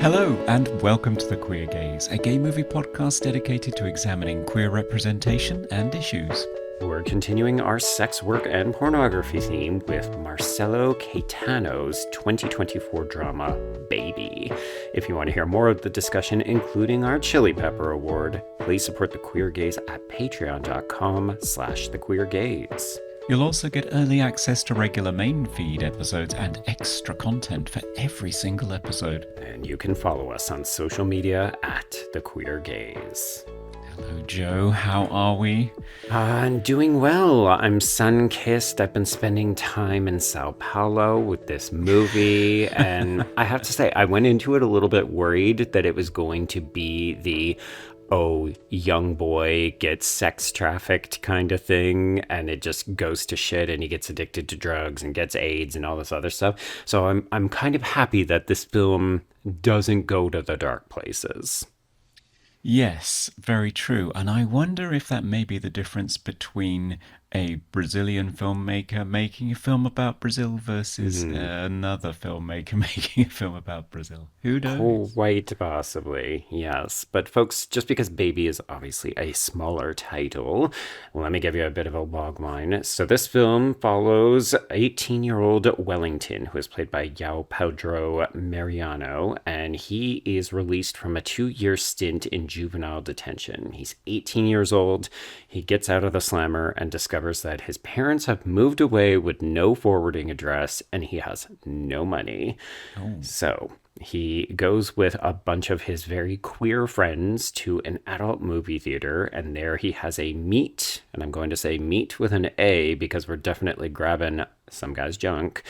Hello, and welcome to The Queer Gaze, a gay movie podcast dedicated to examining queer representation and issues. We're continuing our sex work and pornography theme with Marcelo Caetano's 2024 drama, Baby. If you want to hear more of the discussion, including our Chili Pepper Award, please support The Queer Gaze at patreon.com/thequeergaze. You'll also get early access to regular main feed episodes and extra content for every single episode. And you can follow us on social media at The Queer Gaze. Hello, Joe. How are we? I'm doing well. I'm sun-kissed. I've been spending time in Sao Paulo with this movie. And I have to say, I went into it a little bit worried that it was going to be the young boy gets sex trafficked kind of thing, and it just goes to shit, and he gets addicted to drugs and gets AIDS and all this other stuff. So I'm kind of happy that this film doesn't go to the dark places. Yes, very true. And I wonder if that may be the difference between a Brazilian filmmaker making a film about Brazil versus another filmmaker making a film about Brazil. Who knows? Quite possibly, yes. But folks, just because Baby is obviously a smaller title, let me give you a bit of a logline. So this film follows 18-year-old Wellington, who is played by João Pedro Mariano, and he is released from a 2-year stint in juvenile detention. He's 18 years old. He gets out of the slammer and discovers that his parents have moved away with no forwarding address, and he has no money. So he goes with a bunch of his very queer friends to an adult movie theater, and there he has a meet, and I'm going to say meet with an A because we're definitely grabbing some guy's junk.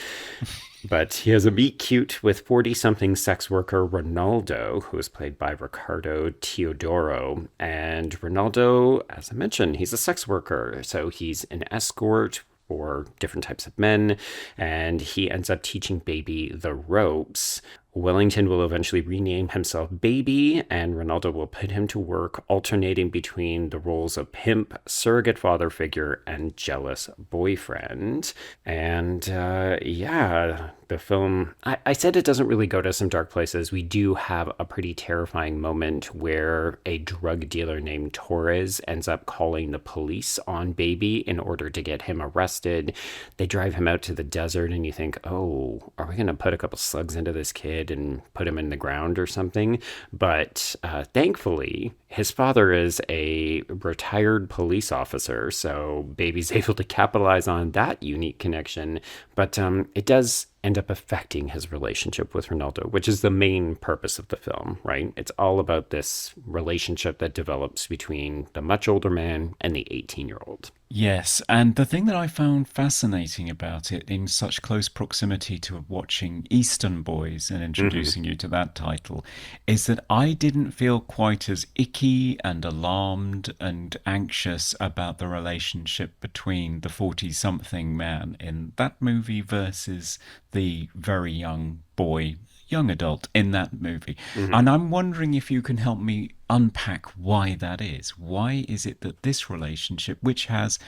But he has a meet cute with 40-something sex worker Ronaldo, who is played by Ricardo Teodoro. And Ronaldo, as I mentioned, he's a sex worker. So he's an escort for different types of men, and he ends up teaching Baby the ropes. Wellington will eventually rename himself Baby, and Ronaldo will put him to work alternating between the roles of pimp, surrogate father figure, and jealous boyfriend. And the film, I said it doesn't really go to some dark places. We do have a pretty terrifying moment where a drug dealer named Torres ends up calling the police on Baby in order to get him arrested. They drive him out to the desert, and you think, oh, are we going to put a couple slugs into this kid and put him in the ground or something? But thankfully, his father is a retired police officer, so Baby's able to capitalize on that unique connection. But it does end up affecting his relationship with Ronaldo, which is the main purpose of the film, right? It's all about this relationship that develops between the much older man and the 18-year-old. Yes, and the thing that I found fascinating about it in such close proximity to watching Eastern Boys and introducing you to that title is that I didn't feel quite as icky and alarmed and anxious about the relationship between the 40-something man in that movie versus the very young boy, young adult in that movie. And I'm wondering if you can help me unpack why that is. Why is it that this relationship, which has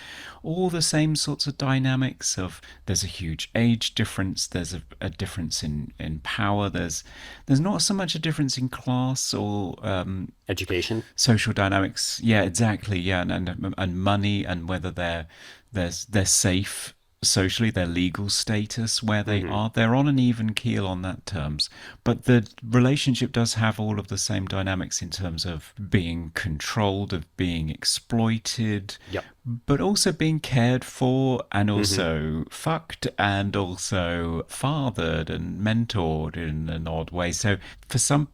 all the same sorts of dynamics of there's a huge age difference, there's a difference in power, there's not so much a difference in class or Education, social dynamics, exactly, and money, and whether they're safe socially, their legal status, where they are, they're on an even keel on that terms. But the relationship does have all of the same dynamics in terms of being controlled, of being exploited, but also being cared for, and also fucked, and also fathered and mentored in an odd way. So for some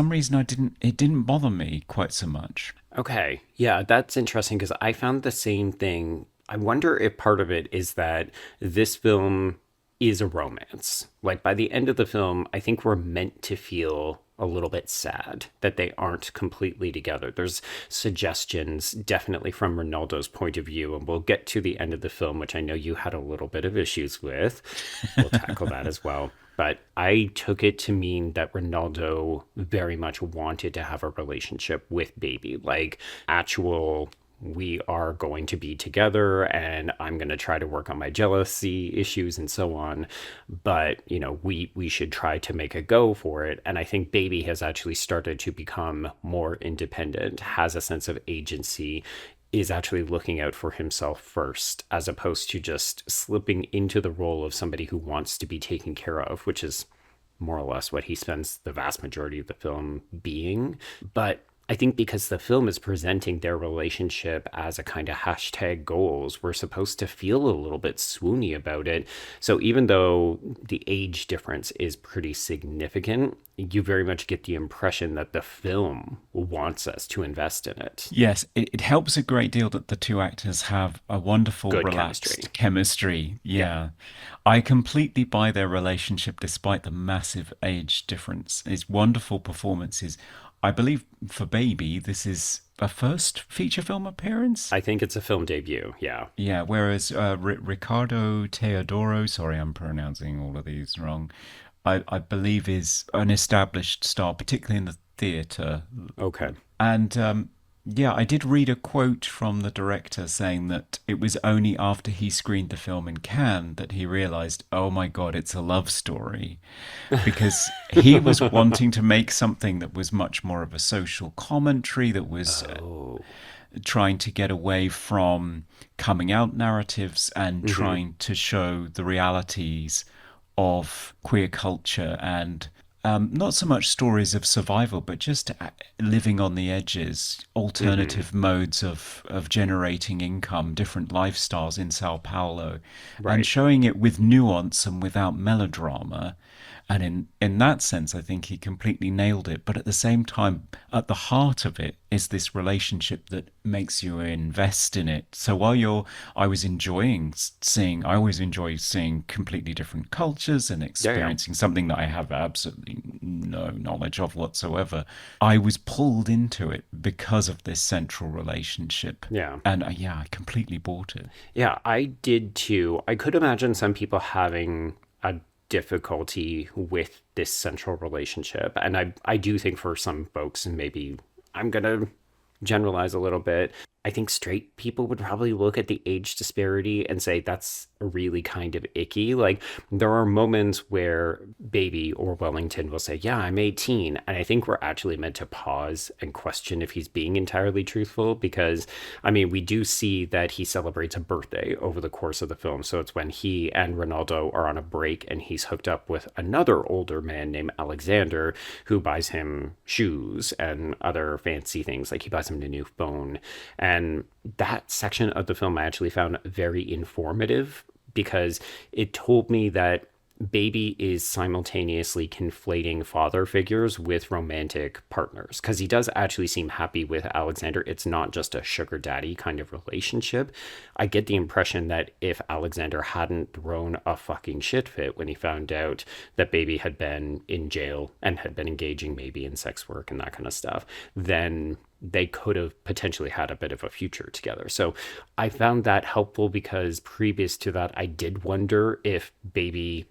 reason, it didn't bother me quite so much. Okay, yeah, that's interesting because I found the same thing. I wonder if part of it is that this film is a romance. Like, by the end of the film, I think we're meant to feel a little bit sad that they aren't completely together. There's suggestions definitely from Ronaldo's point of view, and we'll get to the end of the film, which I know you had a little bit of issues with. We'll tackle that as well. But I took it to mean that Ronaldo very much wanted to have a relationship with Baby, like actual we are going to be together and I'm going to try to work on my jealousy issues and so on. But, we should try to make a go for it. And I think baby has actually started to become more independent, has a sense of agency, is actually looking out for himself first, as opposed to just slipping into the role of somebody who wants to be taken care of, which is more or less what he spends the vast majority of the film being. But I think because the film is presenting their relationship as a kind of hashtag goals, we're supposed to feel a little bit swoony about it. So even though the age difference is pretty significant, you very much get the impression that the film wants us to invest in it. Yes, it helps a great deal that the two actors have a wonderful, Good relaxed chemistry. chemistry. Yeah. Yeah. I completely buy their relationship despite the massive age difference. It's wonderful performances. I believe for Baby, this is a first feature film appearance. I think it's a film debut. Yeah. Yeah, whereas Ricardo Teodoro, sorry, I'm pronouncing all of these wrong, I believe is an established star, particularly in the theatre. Okay. And yeah, I did read a quote from the director saying that it was only after he screened the film in Cannes that he realized, oh my God, it's a love story. Because he was wanting to make something that was much more of a social commentary, that was Oh. trying to get away from coming out narratives and trying to show the realities of queer culture and not so much stories of survival, but just living on the edges, alternative modes of generating income, different lifestyles in Sao Paulo, and Right. showing it with nuance and without melodrama. And in that sense, I think he completely nailed it. But at the same time, at the heart of it is this relationship that makes you invest in it. So I was enjoying seeing, I always enjoy seeing completely different cultures and Yeah, yeah. experiencing something that I have absolutely no knowledge of whatsoever. I was pulled into it because of this central relationship. Yeah. And yeah, I completely bought it. Yeah, I did too. I could imagine some people having a difficulty with this central relationship. And I do think for some folks, and maybe I'm going to generalize a little bit, I think straight people would probably look at the age disparity and say that's really kind of icky. Like, there are moments where Baby or Wellington will say, yeah, I'm 18. And I think we're actually meant to pause and question if he's being entirely truthful, because, I mean, we do see that he celebrates a birthday over the course of the film. So it's when he and Ronaldo are on a break and he's hooked up with another older man named Alexander, who buys him shoes and other fancy things. Like, he buys him a new phone. And that section of the film I actually found very informative, because it told me that Baby is simultaneously conflating father figures with romantic partners, because he does actually seem happy with Alexander. It's not just a sugar daddy kind of relationship. I get the impression that if Alexander hadn't thrown a fucking shit fit when he found out that Baby had been in jail and had been engaging maybe in sex work and that kind of stuff, then they could have potentially had a bit of a future together. So I found that helpful, because previous to that, I did wonder if Baby,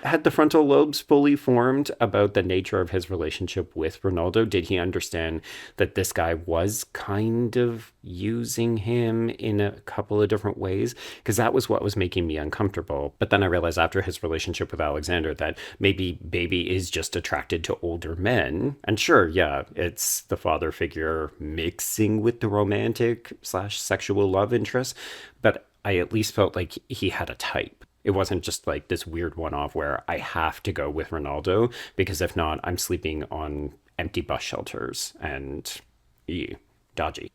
had the frontal lobes fully formed about the nature of his relationship with Ronaldo. Did he understand that this guy was kind of using him in a couple of different ways? Because that was what was making me uncomfortable. But then I realized after his relationship with Alexander that maybe Baby is just attracted to older men. And sure, yeah, it's the father figure mixing with the romantic / sexual love interest. But I at least felt like he had a type. It wasn't just like this weird one-off where I have to go with Ronaldo, because if not, I'm sleeping on empty bus shelters and dodgy.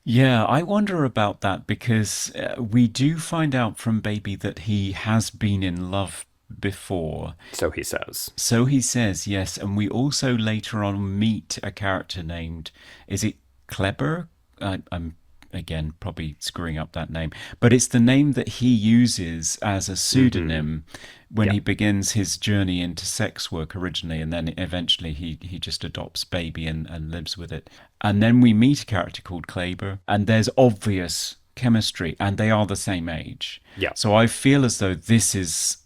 Yeah, I wonder about that because we do find out from Baby that he has been in love before. So he says. So he says, yes. And we also later on meet a character named, is it Kleber? I'm again probably screwing up that name, but it's the name that he uses as a pseudonym when Yeah. he begins his journey into sex work originally, and then eventually he just adopts Baby and lives with it. And then we meet a character called Kleber, and there's obvious chemistry, and they are the same age. Yeah. So I feel as though this is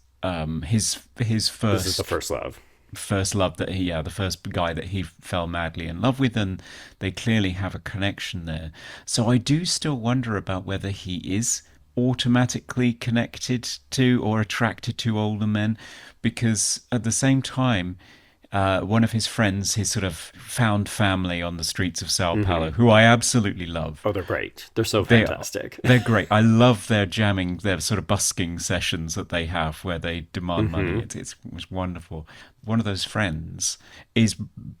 his This is the first. first love. first love that the first guy that he fell madly in love with, and they clearly have a connection there. So I do still wonder about whether he is automatically connected to or attracted to older men, because at the same time, one of his friends, his sort of found family on the streets of Sao Paulo, who I absolutely love. Oh, they're great. They're so They fantastic. they're great. I love their jamming, their sort of busking sessions that they have where they demand money. It's wonderful. One of those friends is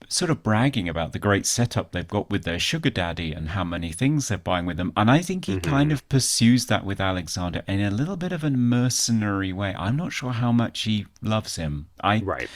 sort of bragging about the great setup they've got with their sugar daddy and how many things they're buying with them. And I think he kind of pursues that with Alexander in a little bit of a mercenary way. I'm not sure how much he loves him. Right.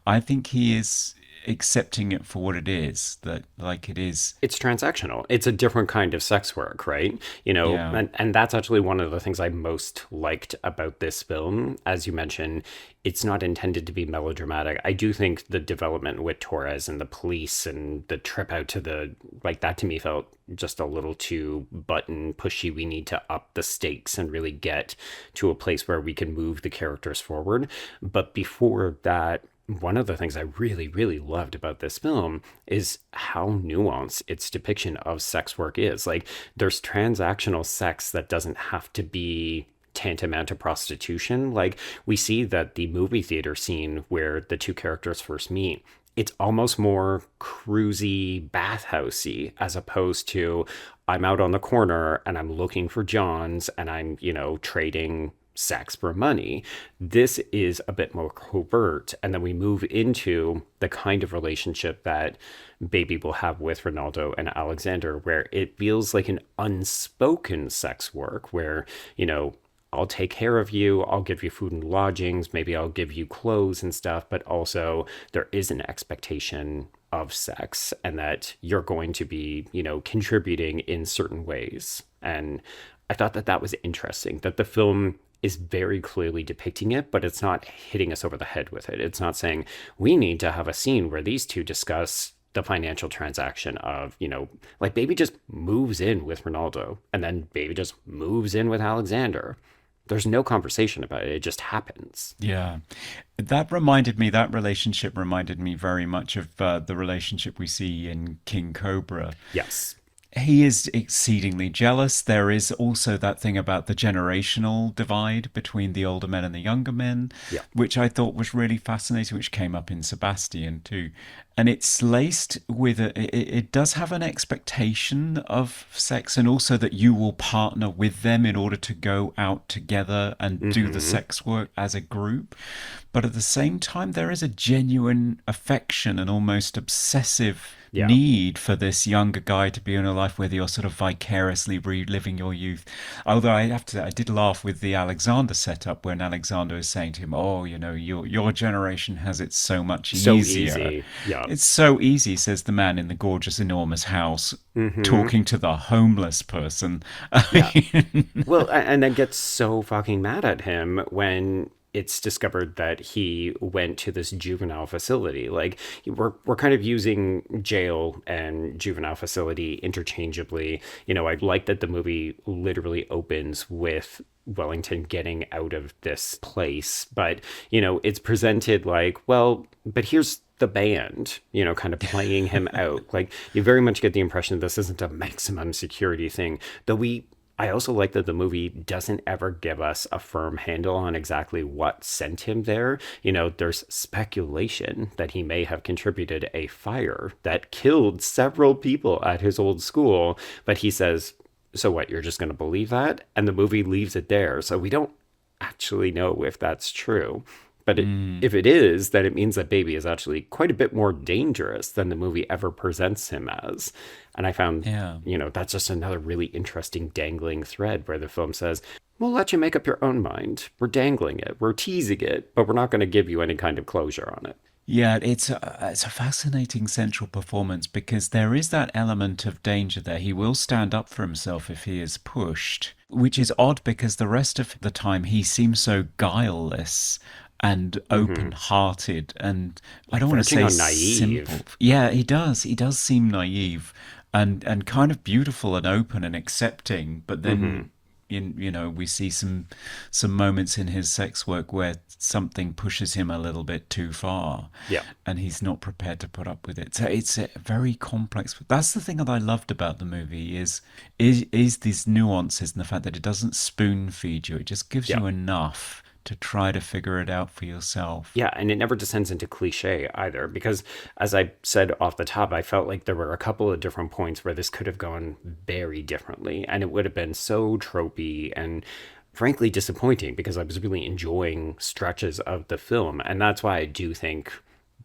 I think he is accepting it for what it is, that like it is. It's transactional. It's a different kind of sex work, right? You know, Yeah. and that's actually one of the things I most liked about this film. As you mentioned, it's not intended to be melodramatic. I do think the development with Torres and the police and the trip out to the, like, that to me felt just a little too button pushy. We need to up the stakes and really get to a place where we can move the characters forward. But before that, one of the things I really, really loved about this film is how nuanced its depiction of sex work is. Like, there's transactional sex that doesn't have to be tantamount to prostitution. Like, we see that the movie theater scene where the two characters first meet, it's almost more cruisy, bathhousey, as opposed to I'm out on the corner and I'm looking for Johns and I'm, trading sex for money. This is a bit more covert. And then we move into the kind of relationship that Baby will have with Ronaldo and Alexander, where it feels like an unspoken sex work where, I'll take care of you, I'll give you food and lodgings, maybe I'll give you clothes and stuff, but also there is an expectation of sex and that you're going to be, contributing in certain ways. And I thought that that was interesting, that the film is very clearly depicting it, but it's not hitting us over the head with it. It's not saying we need to have a scene where these two discuss the financial transaction of, like Baby just moves in with Ronaldo and then Baby just moves in with Alexander. There's no conversation about it. It just happens. Yeah. That relationship reminded me very much of the relationship we see in King Cobra. Yes. He is exceedingly jealous. There is also that thing about the generational divide between the older men and the younger men, Yeah. which I thought was really fascinating, which came up in Sebastian too. And it's laced with it does have an expectation of sex and also that you will partner with them in order to go out together and do the sex work as a group. But at the same time, there is a genuine affection and almost obsessive Yeah. need for this younger guy to be in a life where you're sort of vicariously reliving your youth. Although I have to say, I did laugh with the Alexander setup when Alexander is saying to him, "Oh, your generation has it so much So easier. easy. Yeah. It's so easy," says the man in the gorgeous, enormous house, talking to the homeless person. Yeah. Well, and then gets so fucking mad at him when it's discovered that he went to this juvenile facility. Like, we're kind of using jail and juvenile facility interchangeably. I like that the movie literally opens with Wellington getting out of this place, but it's presented like, well, but here's the band, kind of playing him out. Like, you very much get the impression this isn't a maximum security thing, though I also like that the movie doesn't ever give us a firm handle on exactly what sent him there. There's speculation that he may have contributed a fire that killed several people at his old school, but he says, so what, you're just going to believe that? And the movie leaves it there. So we don't actually know if that's true. But if it is, then it means that Baby is actually quite a bit more dangerous than the movie ever presents him as. And I found, Yeah. that's just another really interesting dangling thread where the film says, we'll let you make up your own mind. We're dangling it. We're teasing it, but we're not going to give you any kind of closure on it. Yeah, it's a fascinating central performance because there is that element of danger there. He will stand up for himself if he is pushed, which is odd because the rest of the time he seems so guileless and open-hearted, and I don't want to say Verging on naive. simple. Yeah, he does. He does seem naive and kind of beautiful and open and accepting, but then we see some moments in his sex work where something pushes him a little bit too far, Yeah. and he's not prepared to put up with it. So it's a very complex. That's the thing that I loved about the movie is these nuances and the fact that it doesn't spoon feed you. It just gives Yeah. you enough to try to figure it out for yourself. Yeah, and it never descends into cliche either, because as I said off the top, I felt like there were a couple of different points where this could have gone very differently, and it would have been so tropey and frankly disappointing because I was really enjoying stretches of the film. And that's why I do think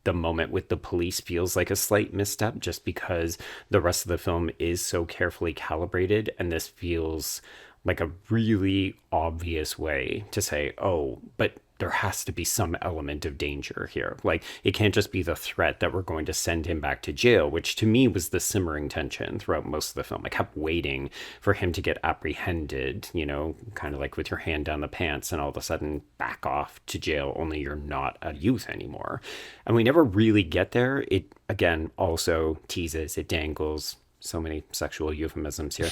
the moment with the police feels like a slight misstep, just because the rest of the film is so carefully calibrated, and this feels like a really obvious way to say, oh, but there has to be some element of danger here. Like, it can't just be the threat that we're going to send him back to jail, which to me was the simmering tension throughout most of the film. I kept waiting for him to get apprehended, kind of like with your hand down the pants, and all of a sudden back off to jail, only you're not a youth anymore. And we never really get there. It, again, also teases, it dangles, so many sexual euphemisms here.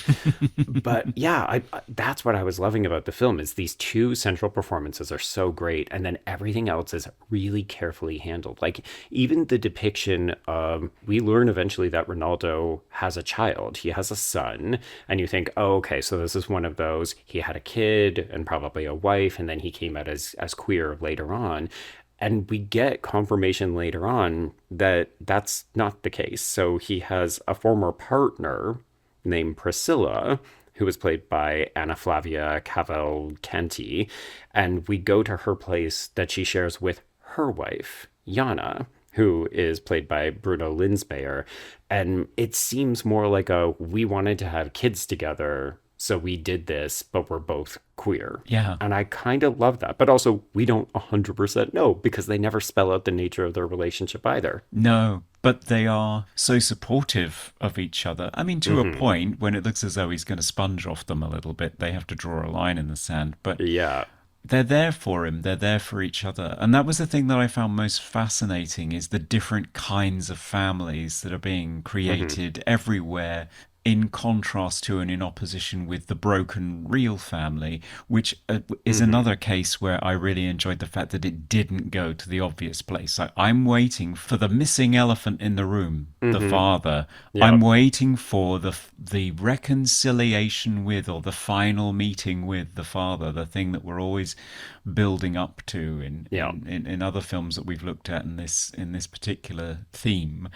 But yeah, that's what I was loving about the film, is these two central performances are so great, and then everything else is really carefully handled. Like, even the depiction of, we learn eventually that Ronaldo has a child. He has a son, and you think, oh, okay, so this is one of those, he had a kid and probably a wife, and then he came out as queer later on. And we get confirmation later on that that's not the case. So he has a former partner named Priscilla, who was played by Anna Flavia Cavalcanti. And we go to her place that she shares with her wife, Jana, who is played by Bruna Linzmeyer. And it seems more like we wanted to have kids together, so we did this, but we're both queer. Yeah. And I kind of love that. But also, we don't 100% know, because they never spell out the nature of their relationship either. No, but they are so supportive of each other. I mean, to a point, when it looks as though he's going to sponge off them a little bit, they have to draw a line in the sand. But Yeah. they're there for him, they're there for each other. And that was the thing that I found most fascinating, is the different kinds of families that are being created everywhere, in contrast to and in opposition with the broken real family, which is another case where I really enjoyed the fact that it didn't go to the obvious place. I'm waiting for the missing elephant in the room, the father. I'm Yep. waiting for the reconciliation with, or the final meeting with the father, the thing that we're always building up to Yep. in other films that we've looked at in this particular theme.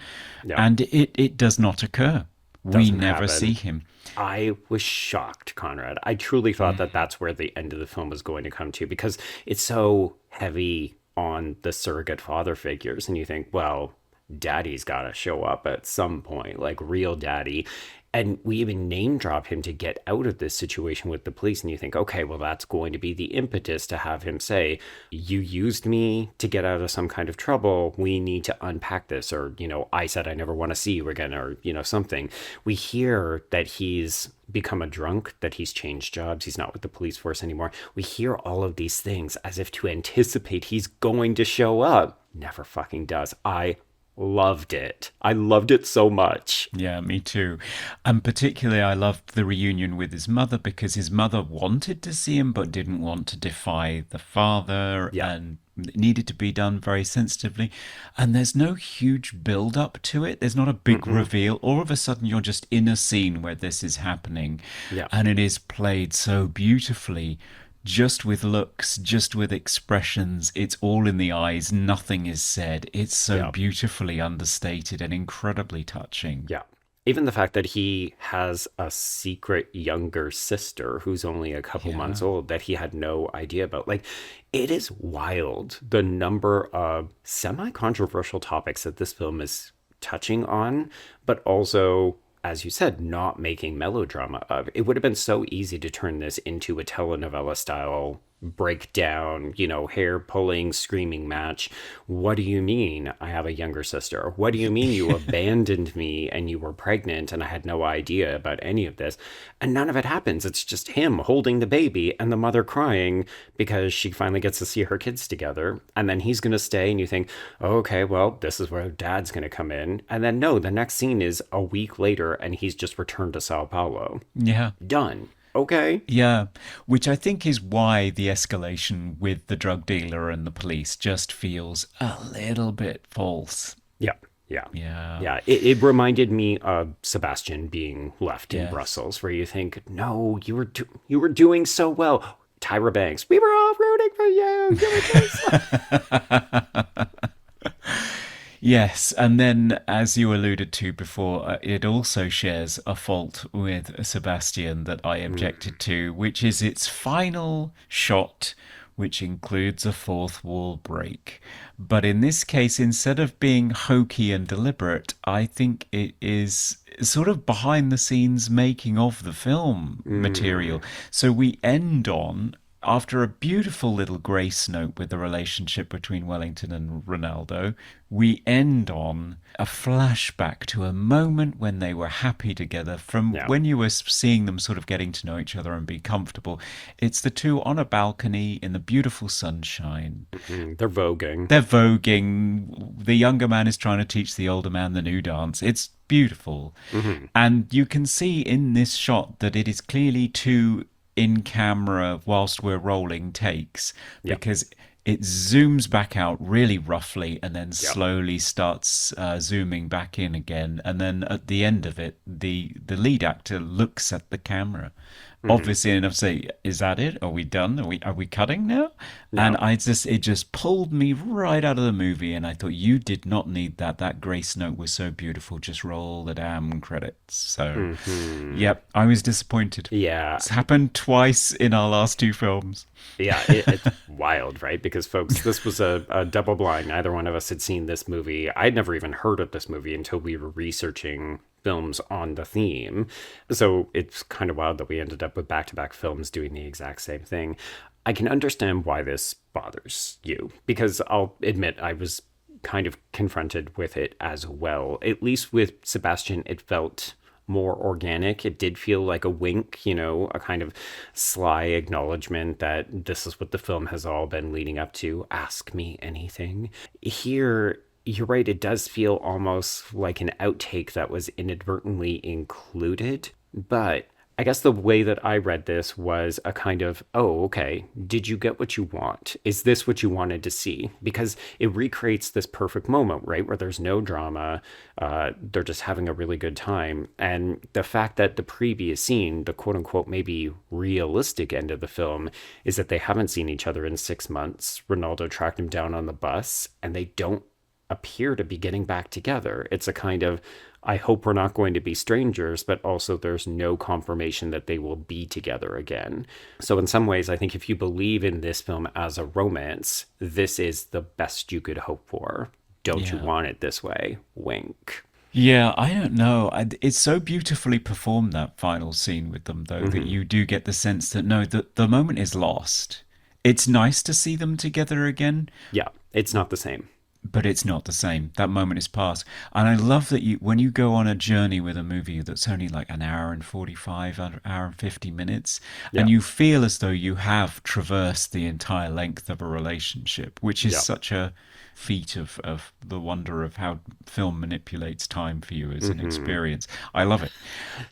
Yep. And it does not occur. We Doesn't never see happen. him. I was shocked, Conrad. I truly thought that that's where the end of the film was going to come to, because it's so heavy on the surrogate father figures. And you think, well, daddy's got to show up at some point, like real daddy. And we even name drop him to get out of this situation with the police. And you think, okay, well, that's going to be the impetus to have him say, you used me to get out of some kind of trouble. We need to unpack this. Or, I said I never want to see you again, or, something. We hear that he's become a drunk, that he's changed jobs, he's not with the police force anymore. We hear all of these things as if to anticipate he's going to show up. Never fucking does. I loved it. I loved it so much. Yeah, me too. And particularly, I loved the reunion with his mother, because his mother wanted to see him but didn't want to defy the father, Yeah. and it needed to be done very sensitively. And there's no huge build up to it. There's not a big reveal. All of a sudden, you're just in a scene where this is happening, Yeah. and it is played so beautifully. Just with looks, just with expressions, it's all in the eyes, nothing is said. It's so Yeah. beautifully understated and incredibly touching. Yeah. Even the fact that he has a secret younger sister who's only a couple months Yeah. old that he had no idea about. Like, it is wild the number of semi controversial topics that this film is touching on, but also, as you said, not making melodrama of. It would have been so easy to turn this into a telenovela style breakdown, hair pulling, screaming match. What do you mean I have a younger sister? What do you mean you abandoned me and you were pregnant and I had no idea about any of this? And none of it happens. It's just him holding the baby and the mother crying because she finally gets to see her kids together. And then he's going to stay, and you think, oh, okay, well, this is where dad's going to come in. And then no, the next scene is a week later and he's just returned to Sao Paulo. Yeah. Done. Okay. Yeah, which I think is why the escalation with the drug dealer and the police just feels a little bit false. Yeah. Yeah. Yeah, Yeah. It reminded me of Sebastian being left in yes. Brussels, where you think, no, you were doing so well. Tyra Banks, we were all rooting for you. You were doing so. Yes, and then, as you alluded to before, it also shares a fault with Sebastian that I objected to, which is its final shot, which includes a fourth wall break. But in this case, instead of being hokey and deliberate, I think it is sort of behind the scenes making of the film material. So we end on after a beautiful little grace note with the relationship between Wellington and Ronaldo, we end on a flashback to a moment when they were happy together from Yeah. when you were seeing them sort of getting to know each other and be comfortable. It's the two on a balcony in the beautiful sunshine. They're voguing. They're voguing. The younger man is trying to teach the older man the new dance. It's beautiful. And you can see in this shot that it is clearly two in camera whilst we're rolling takes Yeah. because it zooms back out really roughly and then Yeah. slowly starts zooming back in again, and then at the end of it the lead actor looks at the camera obviously enough to say, is that it, are we done, are we cutting now? And No. it just pulled me right out of the movie, and I thought, you did not need that grace note was so beautiful, just roll the damn credits. So yep, I was disappointed. Yeah. It's happened twice in our last two films. Yeah, it's wild, right? Because, folks, this was a double blind. Neither one of us had seen this movie. I'd never even heard of this movie until we were researching films on the theme. So it's kind of wild that we ended up with back-to-back films doing the exact same thing. I can understand why this bothers you, because I'll admit I was kind of confronted with it as well. At least with Sebastian, it felt more organic. It did feel like a wink, a kind of sly acknowledgement that this is what the film has all been leading up to. Ask me anything. Here, you're right, it does feel almost like an outtake that was inadvertently included. But I guess the way that I read this was a kind of, oh, okay, did you get what you want? Is this what you wanted to see? Because it recreates this perfect moment, right? Where there's no drama. They're just having a really good time. And the fact that the previous scene, the quote unquote, maybe realistic end of the film, is that they haven't seen each other in 6 months. Ronaldo tracked him down on the bus and they don't appear to be getting back together. It's a kind of, I hope we're not going to be strangers, but also there's no confirmation that they will be together again. So in some ways, I think if you believe in this film as a romance, this is the best you could hope for. Don't you Yeah. want it this way? Wink. Yeah, I don't know. It's so beautifully performed, that final scene with them, though, that you do get the sense that no, the moment is lost. It's nice to see them together again, Yeah, it's not the same. but it's not the same. That moment is past. And I love that when you go on a journey with a movie that's only like an hour and 45, an hour and 50 minutes, Yeah, and you feel as though you have traversed the entire length of a relationship, which is yeah. such a feat of the wonder of how film manipulates time for you as an experience. I love it.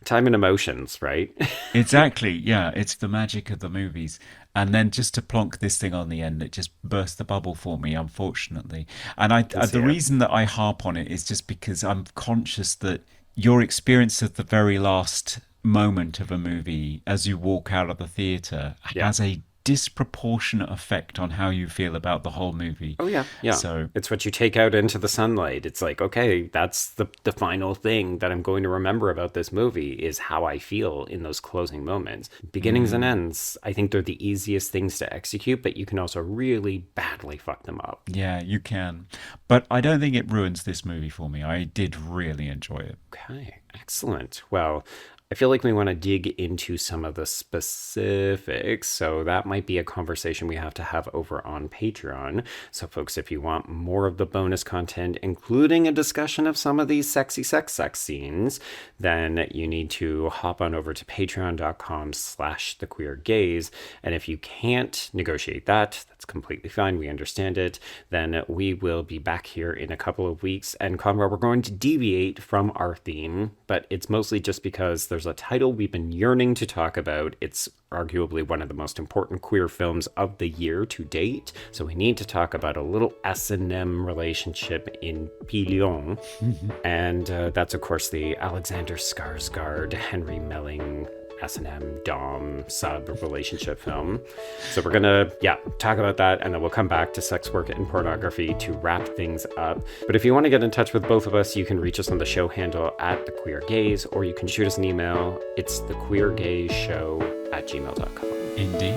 Time and emotions, right? Exactly. Yeah, it's the magic of the movies. And then just to plonk this thing on the end, it just burst the bubble for me, unfortunately. And Can see the it. reason that I harp on it is just because I'm conscious that your experience of the very last moment of a movie as you walk out of the theater Yeah. has a disproportionate effect on how you feel about the whole movie. Oh yeah, yeah. So It's what you take out into the sunlight. It's like, okay, that's the final thing that I'm going to remember about this movie is how I feel in those closing moments. Beginnings and ends, I think they're the easiest things to execute, but you can also really badly fuck them up. yeah, you can. But I don't think it ruins this movie for me. I did really enjoy it. Okay, excellent. Well, I feel like we want to dig into some of the specifics, so that might be a conversation we have to have over on Patreon. So, folks, if you want more of the bonus content, including a discussion of some of these sexy sex scenes, then you need to hop on over to patreon.com/thequeergaze. And if you can't negotiate that, that's completely fine. We understand it. Then we will be back here in a couple of weeks. And Conrad, we're going to deviate from our theme, but it's mostly just because there's a title we've been yearning to talk about. It's arguably one of the most important queer films of the year to date. So we need to talk about a little S&M relationship in Pilon. And that's, of course, the Alexander Skarsgård, Henry Melling S&M Dom sub relationship film. So we're gonna talk about that, and then we'll come back to sex work and pornography to wrap things up. But if you want to get in touch with both of us, you can reach us on the show handle at The Queer Gaze, or you can shoot us an email. It's thequeergazeshow@gmail.com. Indeed.